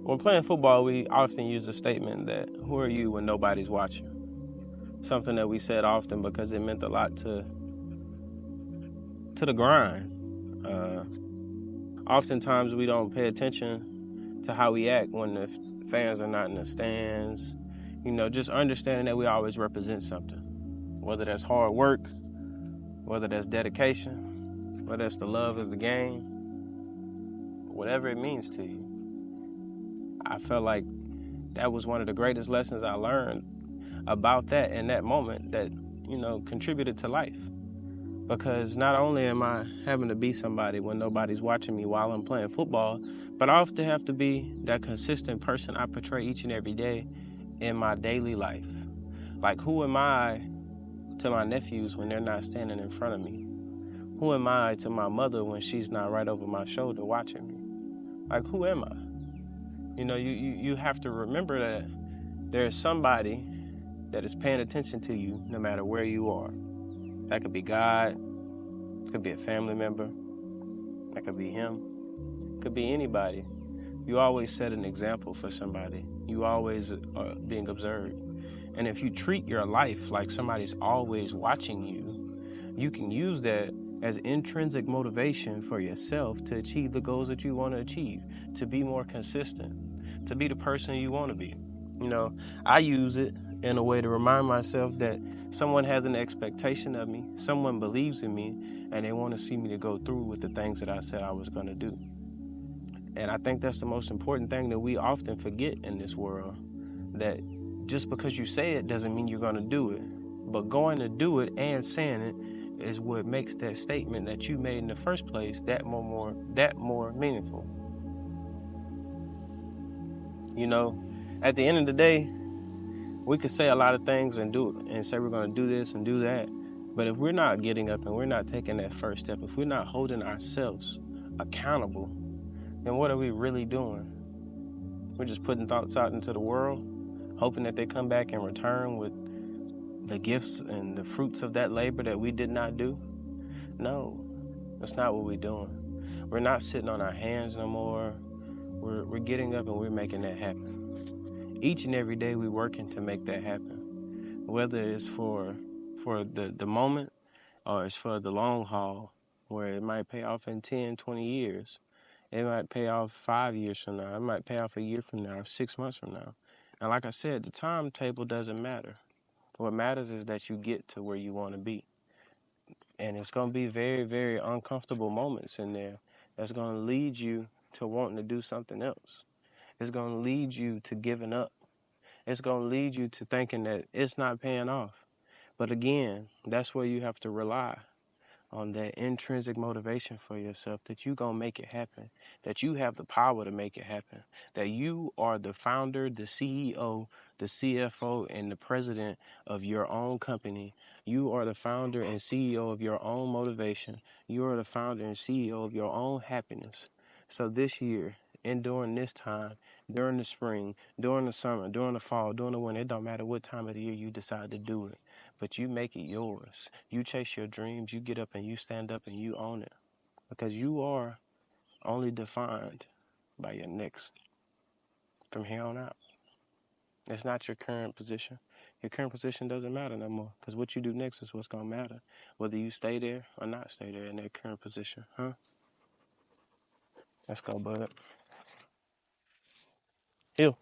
When playing football, we often use the statement that, who are you when nobody's watching? Something that we said often because it meant a lot to the grind. Oftentimes we don't pay attention to how we act when the fans are not in the stands. Just understanding that we always represent something, whether that's hard work, whether that's dedication, whether that's the love of the game, whatever it means to you. I felt like that was one of the greatest lessons I learned about that in that moment that, contributed to life. Because not only am I having to be somebody when nobody's watching me while I'm playing football, but I often have to be that consistent person I portray each and every day in my daily life. Like, who am I to my nephews when they're not standing in front of me? Who am I to my mother when she's not right over my shoulder watching me? Like, who am I? You have to remember that there is somebody that is paying attention to you no matter where you are. That could be God, could be a family member, that could be him, could be anybody. You always set an example for somebody. You always are being observed. And if you treat your life like somebody's always watching you, you can use that as intrinsic motivation for yourself to achieve the goals that you want to achieve, to be more consistent, to be the person you want to be. I use it in a way to remind myself that someone has an expectation of me, someone believes in me, and they want to see me to go through with the things that I said I was going to do. And I think that's the most important thing that we often forget in this world, that just because you say it doesn't mean you're going to do it. But going to do it and saying it is what makes that statement that you made in the first place that more meaningful. At the end of the day, we could say a lot of things and do it and say we're going to do this and do that. But if we're not getting up and we're not taking that first step, if we're not holding ourselves accountable, then what are we really doing? We're just putting thoughts out into the world, hoping that they come back in return with the gifts and the fruits of that labor that we did not do. No, that's not what we're doing. We're not sitting on our hands no more. We're getting up and we're making that happen. Each and every day we're working to make that happen, whether it's for the moment or it's for the long haul, where it might pay off in 10, 20 years. It might pay off 5 years from now. It might pay off a year from now, 6 months from now. And like I said, the timetable doesn't matter. What matters is that you get to where you want to be. And it's going to be very, very uncomfortable moments in there that's going to lead you to wanting to do something else. It's going to lead you to giving up. It's going to lead you to thinking that it's not paying off. But again, that's where you have to rely on that intrinsic motivation for yourself, that you're going to make it happen, that you have the power to make it happen, that you are the founder, the CEO, the CFO, and the president of your own company. You are the founder and CEO of your own motivation. You are the founder and CEO of your own happiness. So this year, and during this time, during the spring, during the summer, during the fall, during the winter, it don't matter what time of the year you decide to do it, but you make it yours. You chase your dreams, you get up and you stand up and you own it, because you are only defined by your next from here on out. It's not your current position. Your current position doesn't matter no more, because what you do next is what's going to matter, whether you stay there or not stay there in that current position. Let's go, bud. Hill.